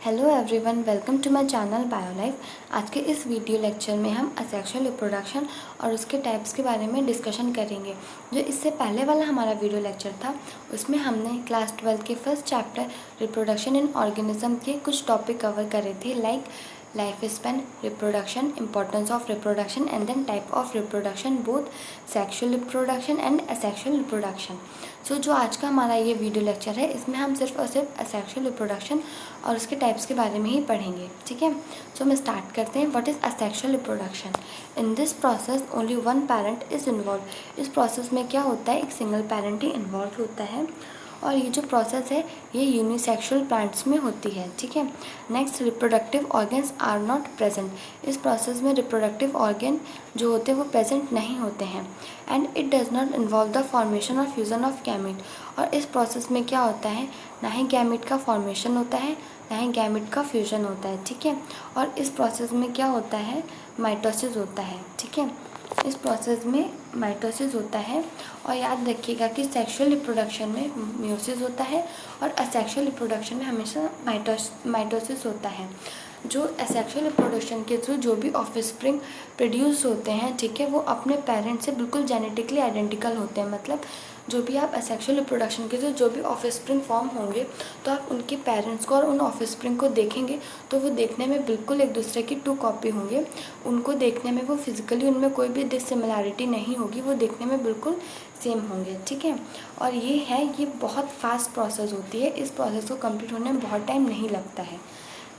Hello everyone, welcome to my channel Biolife. आज के इस वीडियो लेक्चर में हम असेक्सुअल रिप्रोडक्शन और उसके टाइप्स के बारे में डिस्कशन करेंगे। जो इससे पहले वाला हमारा वीडियो लेक्चर था उसमें हमने क्लास 12 के first chapter reproduction in organism के कुछ टॉपिक कवर करे थे, like life span, reproduction, importance of reproduction and then type of reproduction, both sexual reproduction and asexual reproduction. So जो आज का हमारा ये वीडियो लेक्चर है इसमें हम सिर्फ और सिर्फ असेक्सुअल रिप्रोडक्शन और उसके टाइप्स के बारे में ही पढ़ेंगे। ठीक है, सो हम स्टार्ट करते हैं। What is asexual reproduction? In this process only one parent is involve. इस प्रोसेस में क्या होता है, एक सिंगल पेरेंट ही इन्वॉल्व होता है और ये जो प्रोसेस है ये यूनिसेक्सुअल प्लांट्स में होती है। ठीक है, next, reproductive organs are not present. इस प्रोसेस में रिप्रोडक्टिव ऑर्गन जो होते हैं वो प्रेजेंट नहीं होते हैं। And it does not involve the formation और फ्यूज़न ऑफ गैमेट। और इस प्रोसेस में क्या होता है, ना ही गैमेट का फॉर्मेशन होता है ना ही गैमेट का फ्यूजन होता है। ठीक है, और इस प्रोसेस में क्या होता है, माइटोसिस होता है। ठीक है, इस प्रोसेस में माइटोसिस होता है। और याद रखिएगा कि सेक्सुअल रिप्रोडक्शन में मियोसिस होता है और असेक्सुअल रिप्रोडक्शन में हमेशा माइटोसिस होता है। जो असेक्सुअल रिप्रोडक्शन के थ्रू जो भी ऑफस्प्रिंग प्रोड्यूस होते हैं, ठीक है, वो अपने पेरेंट्स से बिल्कुल जेनेटिकली आइडेंटिकल होते हैं। मतलब जो भी आप असेक्सुअल रिप्रोडक्शन के थ्रू जो भी ऑफस्प्रिंग फॉर्म होंगे तो आप उनके पेरेंट्स को और उन ऑफस्प्रिंग को देखेंगे तो वो देखने में बिल्कुल एक दूसरे की टू कॉपी होंगे। उनको देखने में वो फिजिकली उनमें कोई भी डिसिमिलैरिटी नहीं होगी, वो देखने में बिल्कुल सेम होंगे। ठीक है, और ये बहुत फास्ट प्रोसेस होती है। इस प्रोसेस को कंप्लीट होने में बहुत टाइम नहीं लगता है।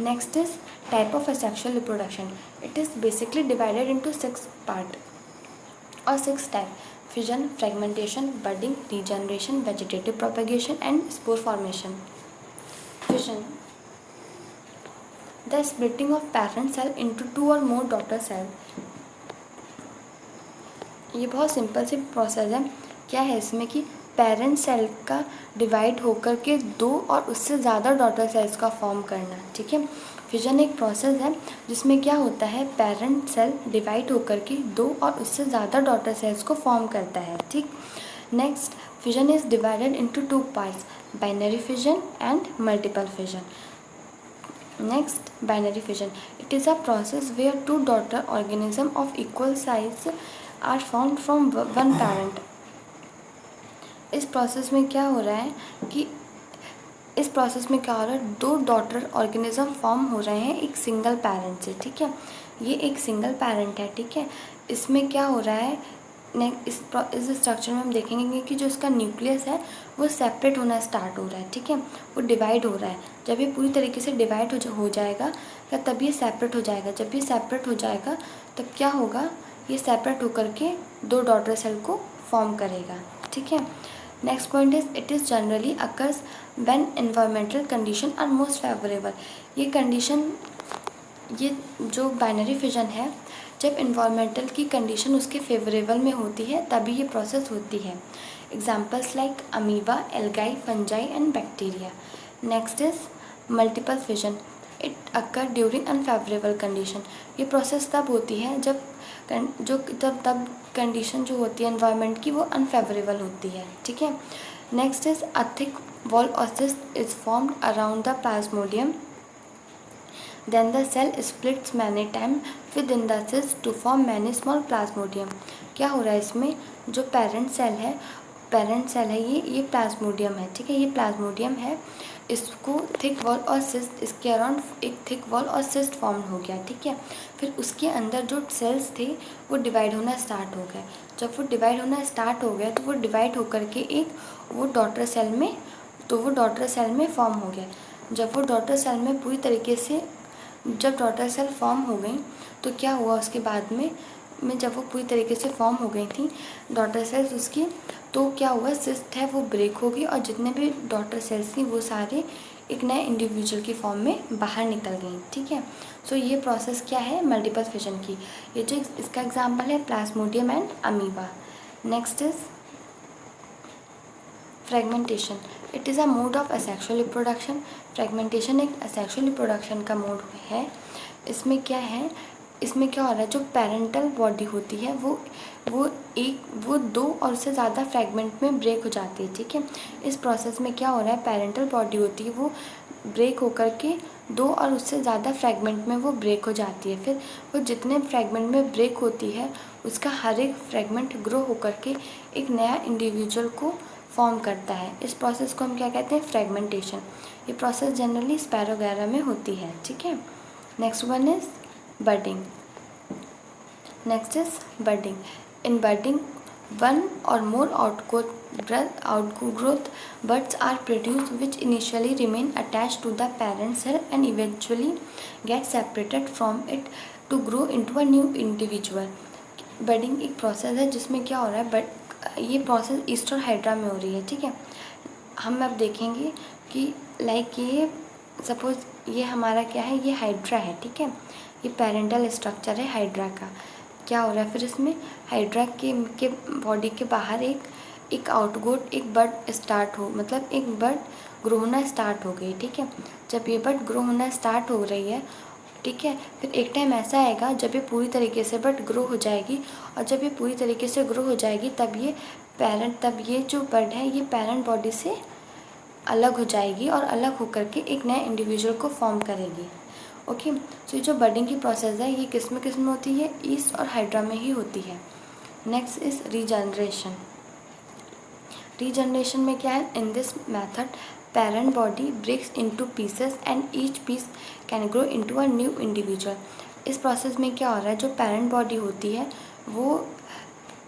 Next is type of asexual reproduction. It is basically divided into 6 part और 6 type: fission, fragmentation, budding, regeneration, vegetative propagation and spore formation. Fission, the splitting of parent cell into 2 or more daughter cell. ये बहुत simple सी process है। क्या है इसमें कि parent cell का divide होकर के 2 और उससे ज़्यादा डॉटर सेल्स का फॉर्म करना। ठीक है, फिजन एक प्रोसेस है जिसमें क्या होता है, पेरेंट सेल डिवाइड होकर के 2 और उससे ज़्यादा डॉटर सेल्स को फॉर्म करता है। ठीक, next, fission is divided into 2 parts: binary fission and multiple fission. Next, binary fission, it is a process where 2 daughter organism of equal size are found from one parent. इस process में क्या हो रहा है कि इस प्रोसेस में क्या हो रहा है, 2 डॉटर ऑर्गेनिज्म फॉर्म हो रहे हैं एक सिंगल पेरेंट से। ठीक है, ये एक सिंगल पेरेंट है। ठीक है, इसमें क्या हो रहा है, इस स्ट्रक्चर में हम देखेंगे कि जो इसका न्यूक्लियस है वो सेपरेट होना स्टार्ट हो रहा है। ठीक है, वो डिवाइड हो रहा है। जब ये पूरी तरीके से डिवाइड हो जाएगा तब ये सेपरेट हो जाएगा। जब ये सेपरेट हो जाएगा तब क्या होगा, ये सेपरेट होकर के 2 डॉटर सेल को फॉर्म करेगा। ठीक है, next point is it is generally occurs when environmental condition are most favourable. ये कंडीशन, ये जो बाइनरी फिजन है, जब एनवायरमेंटल की कंडीशन उसके फेवरेबल में होती है तभी ये प्रोसेस होती है। Examples like amoeba, algae, fungi and bacteria. Next is multiple fission, it occur during unfavourable condition. ये प्रोसेस तब होती है जब तब कंडीशन जो होती है एनवायरनमेंट की वो अनफेवरेबल होती है। ठीक है, next is a thick wall or cyst is formed around the plasmodium, then the cell splits many time within the cyst to form many small plasmodium. क्या हो रहा है इसमें, जो पेरेंट सेल है ये प्लाज्मोडियम है। ठीक है, ये प्लाज्मोडियम है, इसको थिक वॉल और सिस्ट, इसके अराउंड एक thick wall or cyst form हो गया। ठीक है, फिर उसके अंदर जो सेल्स थे वो डिवाइड होना स्टार्ट हो गए। जब वो डिवाइड होना स्टार्ट हो गया तो वो डिवाइड होकर के वो डॉटर सेल में फॉर्म हो गया। जब वो डॉटर सेल में पूरी तरीके से जब डॉटर सेल फॉर्म हो गई तो क्या हुआ, उसके बाद में जब वो पूरी तरीके से फॉर्म हो गई थी डॉटर सेल्स उसकी, तो क्या हुआ, सिस्ट है वो ब्रेक हो गई और जितने भी डॉटर सेल्स थी वो सारे एक नए इंडिविजुअल की फॉर्म में बाहर निकल गई। ठीक है, सो ये प्रोसेस क्या है, मल्टीपल फिजन की। ये जो इसका एग्जांपल है Plasmodium and amoeba. Next is fragmentation, it is a mode of asexual reproduction. Fragmentation एक असेक्सुअल रिप्रोडक्शन का मोड है। इसमें क्या हो रहा है, जो पेरेंटल बॉडी होती है वो 2 और उससे ज़्यादा फ्रेगमेंट में ब्रेक हो जाती है। ठीक है, इस प्रोसेस में क्या हो रहा है, पेरेंटल बॉडी होती है वो ब्रेक होकर के दो और उससे ज़्यादा फ्रैगमेंट में वो ब्रेक हो जाती है। फिर वो जितने फ्रैगमेंट में ब्रेक होती है उसका हर एक फ्रैगमेंट ग्रो होकर के एक नया इंडिविजुअल को फॉर्म करता है। इस प्रोसेस को हम क्या कहते हैं? फ्रैगमेंटेशन। ये प्रोसेस जनरली स्पैरो वगैरह में होती है, ठीक है। Next one is budding. Next is budding. In budding one or more outgrowth buds are produced which initially remain attached to the parent cell and eventually get separated from it to grow into a new individual. Budding एक process है जिसमें क्या हो रहा है, but ये process east और hydra में हो रही है, ठीक है। हम अब देखेंगे कि लाइक ये सपोज ये हमारा क्या है, ये हाइड्रा है, ठीक है। ये पेरेंटल स्ट्रक्चर है हाइड्रा का। क्या हो रहा है फिर इसमें, हाइड्रा के बॉडी के बाहर एक आउटगोट एक बड स्टार्ट हो, मतलब एक बड ग्रो होना स्टार्ट हो गई, ठीक है। जब ये बड ग्रो होना स्टार्ट हो रही है, ठीक है, फिर एक टाइम ऐसा आएगा जब ये पूरी तरीके से बड ग्रो हो जाएगी, और जब ये पूरी तरीके से ग्रो हो जाएगी तब ये जो बड है ये पेरेंट बॉडी से अलग हो जाएगी और अलग होकर के एक नए इंडिविजुअल को फॉर्म करेगी। ओके, तो ये जो बडिंग की प्रोसेस है ये किस में होती है? ईस्ट और हाइड्रा में ही होती है। Next is regeneration. रीजनरेशन में क्या है? In this method parent body breaks into pieces and each piece can grow into a new individual. इस प्रोसेस में क्या हो रहा है, जो पेरेंट बॉडी होती है वो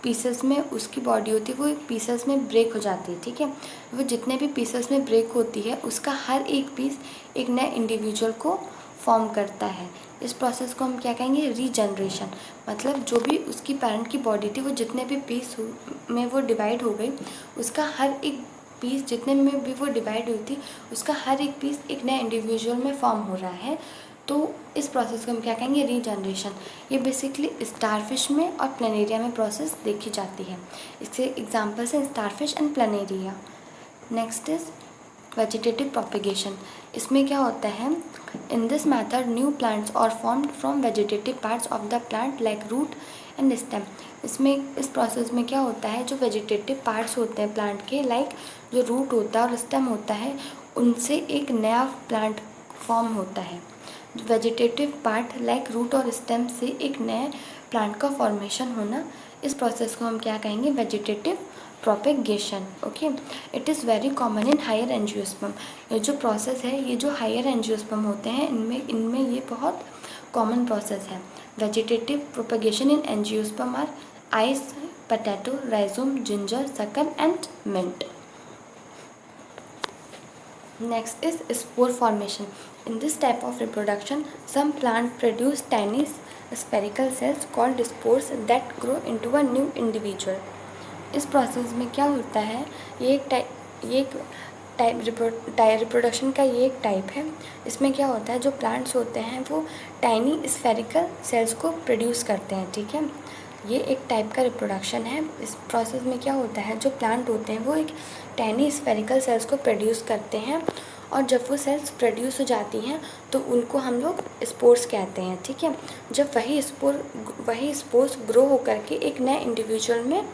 पीसेस में, उसकी बॉडी होती है वो पीसेस में ब्रेक हो जाती है, ठीक है। वो जितने भी पीसेस में ब्रेक होती है उसका हर एक पीस एक नए इंडिविजुअल को फॉर्म करता है। इस प्रोसेस को हम क्या कहेंगे? रीजनरेशन। मतलब जो भी उसकी पेरेंट की बॉडी थी वो जितने भी पीस में वो डिवाइड हो गई, उसका हर एक पीस जितने में भी वो डिवाइड हुई थी उसका हर एक पीस एक नए इंडिविजुअल में फॉर्म हो रहा है। तो इस प्रोसेस को हम क्या कहेंगे? रीजनरेशन। ये बेसिकली स्टारफिश में और प्लैनेरिया में प्रोसेस देखी जाती है। इसके एग्जाम्पल्स हैं starfish and planaria. Next is vegetative propagation. इसमें क्या होता है? In this method new plants are formed from vegetative parts of the plant like root and stem. इस प्रोसेस में क्या होता है, जो वेजिटेटिव पार्ट्स होते हैं प्लांट के, लाइक जो रूट होता है और स्टेम होता है, उनसे एक नया प्लांट फॉर्म होता है। वेजिटेटिव पार्ट लाइक रूट और स्टेम से एक नए प्लांट का फॉर्मेशन होना, इस प्रोसेस को हम क्या कहेंगे? Vegetative propagation. Okay, it is very common in higher angiosperm. ये जो प्रोसेस है, ये जो हायर एंजियोस्पर्म होते हैं इनमें ये बहुत कॉमन प्रोसेस है। Vegetative propagation in angiosperm are eyes, potato, rhizome, ginger, sucker and mint. Next is spore formation. In this type of reproduction, some plants produce tiny spherical cells called spores that grow into a new individual. इस process में क्या होता है, ये एक type reproduction का ये एक टाइप है। इसमें क्या होता है, जो प्लांट्स होते हैं वो टाइनी स्फेरिकल सेल्स को प्रोड्यूस करते हैं, ठीक है। ये एक टाइप का रिप्रोडक्शन है। इस प्रोसेस में क्या होता है, जो प्लांट होते हैं वो एक टाइनी स्फेरिकल सेल्स को प्रोड्यूस करते हैं, और जब वो सेल्स प्रोड्यूस हो जाती हैं तो उनको हम लोग स्पोर्स कहते हैं, ठीक है। जब वही स्पोर्स ग्रो होकर के एक नए इंडिविजुअल में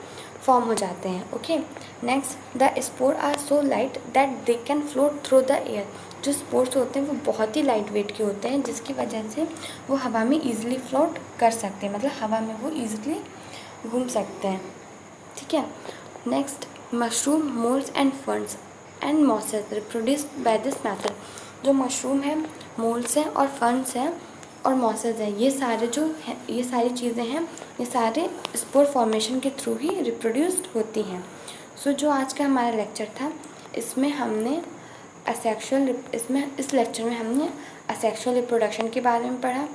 फॉर्म हो जाते हैं। Okay, next, the spore are so light that they can float through the air. जो स्पोर्स होते हैं वो बहुत ही लाइट वेट के होते हैं, जिसकी वजह से वो हवा में ईजिली फ्लोट कर सकते हैं, मतलब हवा में वो ईजिली घूम सकते हैं, ठीक है। Next, mushroom, moulds and ferns and mosses reproduced by this method. जो मशरूम है, मोल्स हैं और फर्न्स हैं और मॉसेस हैं, ये सारी चीज़ें हैं, ये सारे स्पोर फॉर्मेशन के थ्रू ही रिप्रोड्यूस्ड होती हैं। सो जो आज का हमारा लेक्चर था, इसमें हमने इस लेक्चर में हमने असेक्सुअल रिप्रोडक्शन के बारे में पढ़ा,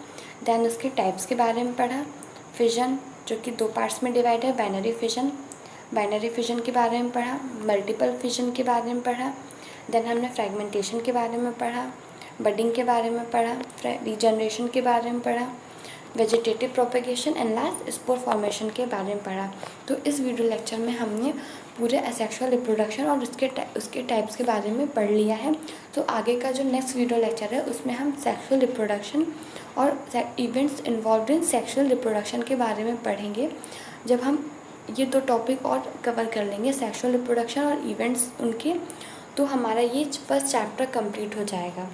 देन उसके टाइप्स के बारे में पढ़ा, फिजन जो कि 2 पार्ट्स में डिवाइड है, बाइनरी फिजन के बारे में पढ़ा, मल्टीपल फिजन के बारे में पढ़ा, देन हमने फ्रैगमेंटेशन के बारे में पढ़ा, बडिंग के बारे में पढ़ा, रीजनरेशन के बारे में पढ़ा, vegetative propagation and last spore formation के बारे में पढ़ा। तो इस वीडियो लेक्चर में हमने पूरे असेक्सुअल रिप्रोडक्शन और उसके टाइप्स के बारे में पढ़ लिया है। तो आगे का जो नेक्स्ट वीडियो लेक्चर है उसमें हम सेक्सुअल रिप्रोडक्शन और events involved in sexual reproduction के बारे में पढ़ेंगे। जब हम ये 2 टॉपिक और कवर कर लेंगे, सेक्सुअल रिप्रोडक्शन और इवेंट्स उनके, तो हमारा ये फर्स्ट चैप्टर कंप्लीट हो जाएगा,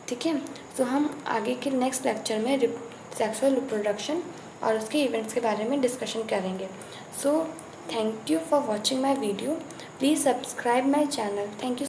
ठीक। ठीक है। तो हम आगे के नेक्स्ट लेक्चर में सेक्सुअल रिप्रोडक्शन और उसके इवेंट्स के बारे में डिस्कशन करेंगे। So thank you for watching my video, please subscribe my channel. Thank you.